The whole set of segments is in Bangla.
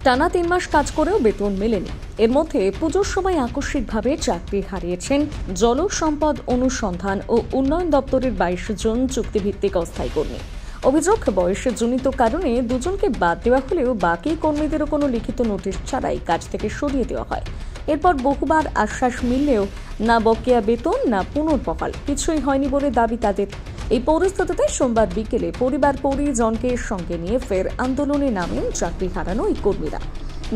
টানা ৩ মাস কাজ করেও বেতন মেলেনি। এর মধ্যে পুজোর সময় আকস্মিকভাবে চাকরি হারিয়েছেন জলসম্পদ অনুসন্ধান ও উন্নয়ন দপ্তরের ২২ জন চুক্তিভিত্তিক অস্থায়ী কর্মী। অভিযোগ, বয়সের জনিত কারণে দুজনকে বাদ দেওয়া হলেও বাকি কর্মীদেরও কোনো লিখিত নোটিশ ছাড়াই কাজ থেকে সরিয়ে দেওয়া হয়। এরপর বহুবার আশ্বাস মিললেও না বকেয়া বেতন না পুনর্বহাল, কিছুই হয়নি বলে দাবি তাদের। এই পরিস্থিতিতে সোমবার বিকেলে পরিবার পরিজনকে সঙ্গে নিয়ে ফের আন্দোলনে নামেন চাকরি হারানো এই কর্মীরা।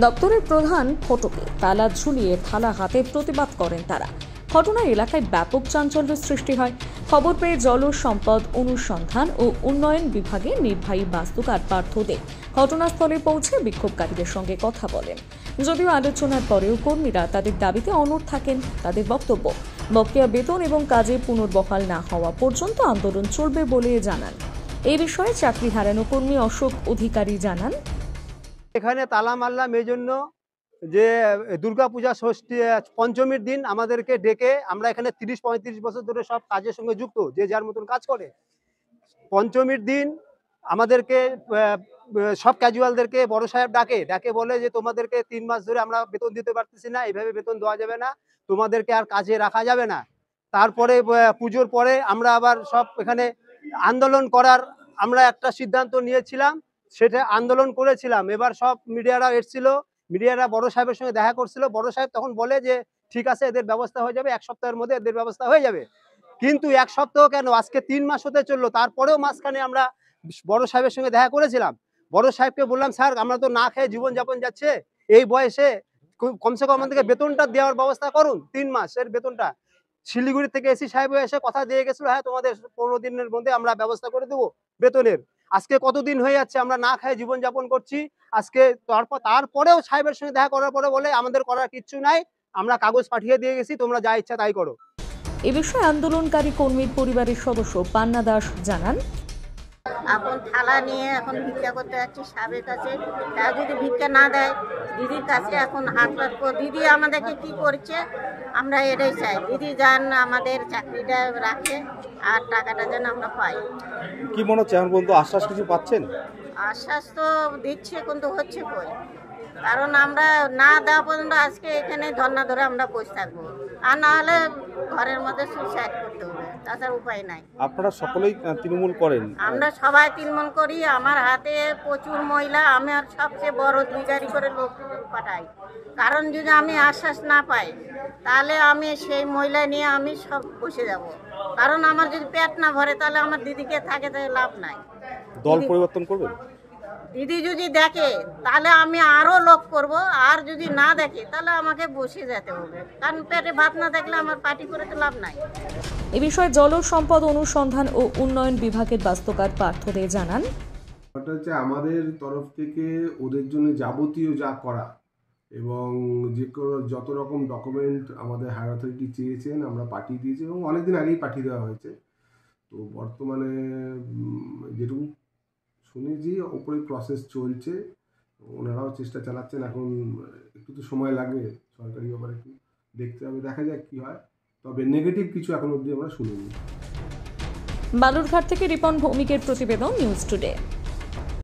দপ্তরের প্রধান ফটকে তালা ঝুলিয়ে থালা হাতে প্রতিবাদ করেন তারা। ঘটনায় এলাকায় ব্যাপক চাঞ্চল্য সৃষ্টি হয়। খবর পেয়ে জলসম্পদ অনুসন্ধান ও উন্নয়ন বিভাগের নির্বাহী বাস্তুকার পার্থ দে ঘটনাস্থলে পৌঁছে বিক্ষোভকারীদের সঙ্গে কথা বলেন। যদিও আলোচনার পরেও কর্মীরা তাদের দাবিতে অনড় থাকেন। তাদের বক্তব্য, বকেয়া বেতন এবং কাজে পুনর্বহাল না হওয়া পর্যন্ত আন্দোলন চলবে বলে জানান। এই বিষয়ে চাকরি হারানো কর্মী অশোক অধিকারী জানান, এখানে তালা মারলাম এই জন্য যে দুর্গাপূজা ষষ্ঠী পঞ্চমীর দিন আমাদেরকে ডেকে, আমরা এখানে ৩০-৩৫ বছর ধরে সব কাজের সঙ্গে যুক্ত, যে যার মতন কাজ করে। পঞ্চমীর দিন আমাদেরকে সব ক্যাজুয়ালদেরকে বড় সাহেব ডাকে বলে যে তোমাদেরকে ৩ মাস ধরে আমরা বেতন দিতে পারতেছি না, এইভাবে বেতন দেওয়া যাবে না, তোমাদেরকে আর কাজে রাখা যাবে না। তারপরে পুজোর পরে আমরা আবার সব এখানে আন্দোলন করার আমরা একটা সিদ্ধান্ত নিয়েছিলাম, সেটা আন্দোলন করেছিলাম। এবার সব মিডিয়ারা এসেছিল, মিডিয়ারা বড় সাহেবের সঙ্গে দেখা করছিল। বড় সাহেব তখন বলে যে ঠিক আছে, এদের ব্যবস্থা হয়ে যাবে, ১ সপ্তাহের মধ্যে এদের ব্যবস্থা হয়ে যাবে। কিন্তু ১ সপ্তাহ কেন, আজকে ৩ মাস হতে চললো। তারপরেও মাঝখানে আমরা বড় সাহেবের সঙ্গে দেখা করেছিলাম। বড় সাহেবকে বললাম, স্যার আমরা তো না খেয়ে জীবনযাপন যাচ্ছে, এই বয়সে কমসে কম আমাদেরকে বেতনটা দেওয়ার ব্যবস্থা করুন, 3 মাসের বেতনটা। শিলিগুড়ি থেকে এসি সাহেব এসে কথা দিয়ে গেছিল, হ্যাঁ তোমাদের ১৫ দিনের মধ্যে আমরা ব্যবস্থা করে দেবো বেতনের। আজকে কতদিন হয়ে যাচ্ছে আমরা না খেয়ে জীবনযাপন করছি। আজকে তারপরেও সাহেবের সঙ্গে দেখা করার পরে বলে আমাদের করার কিচ্ছু নাই, আমরা কাগজ পাঠিয়ে দিয়ে গেছি, তোমরা যা ইচ্ছা তাই করো। এ বিষয়ে আন্দোলনকারী কর্মীর পরিবারের সদস্য পান্না দাস জানান, এখন থালা নিয়ে এখন ভিক্ষা করতে যাচ্ছি সাহেবের কাছে। তা যদি ভিক্ষা না দেয়, দিদির কাছে এখন হাত পাতবো। দিদি আমাদেরকে কি করছে আমরা এটাই চাই, দিদি যেন আমাদের চাকরিটা রাখে আর টাকাটা যেন আমরা পাই। কি মনে হচ্ছে এখন পর্যন্ত আশ্বাস কিছু পাচ্ছেন? আশ্বাস তো দিচ্ছে কিন্তু হচ্ছে কই, কারণ আমরা না দেওয়া পর্যন্ত আজকে এখানে ধর্না ধরে আমরা বসে থাকবো, আর না হলে ঘরের মধ্যে সুইসাইড করতে হবে, তাছাড়া উপায় নাই। আপনারা সকলেই তৃণমূল করেন? আমরা সবাই তৃণমূল করি। আমার হাতে প্রচুর মহিলা, আমি আর সবচেয়ে বড় 2 গাড়ি করে লোক পাঠাই। কারণ যদি আমি আশ্বাস না পাই তাহলে আমি সেই মহিলা নিয়ে আমি সব বসে যাব। কারণ আমার যদি পেট না ভরে তাহলে আমার দিদিকে থাকে তাহলে লাভ নাই। দল পরিবর্তন করবেন? দিদি যদি দেখে তাহলে আমি আরো লোক করব, আর যদি না দেখে তাহলে আমাকে বসে যেতে হবে, কারণ পেটে ভাত না দেখলে আমার পার্টি করে তো লাভ নাই। এ বিষয়ে জলসম্পদ অনুসন্ধান ও উন্নয়ন বিভাগের বাস্তুকার পার্থ দে জানান, ওটা হচ্ছে আমাদের তরফ থেকে ওদের জন্য যাবতীয় যা করা এবং যে কোনো যত রকম ডকুমেন্ট আমাদের হায়ার অথরিটি চেয়েছেন আমরা পাঠিয়ে দিয়েছি এবং অনেকদিন আগেই পাঠিয়ে দেওয়া হয়েছে। তো বর্তমানে যেটুকু শুনেছি ওপরে প্রসেস চলছে, ওনারাও চেষ্টা চালাচ্ছেন। এখন একটু তো সময় লাগবে, সরকারি ব্যাপারে একটু দেখতে হবে, দেখা যাক কী হয়। তবে নেগেটিভ কিছু এখন অবধি আমরা শুনিনি। বালুরঘাট থেকে রিপন ভৌমিকের প্রতিবেদন, নিউজ টুডে।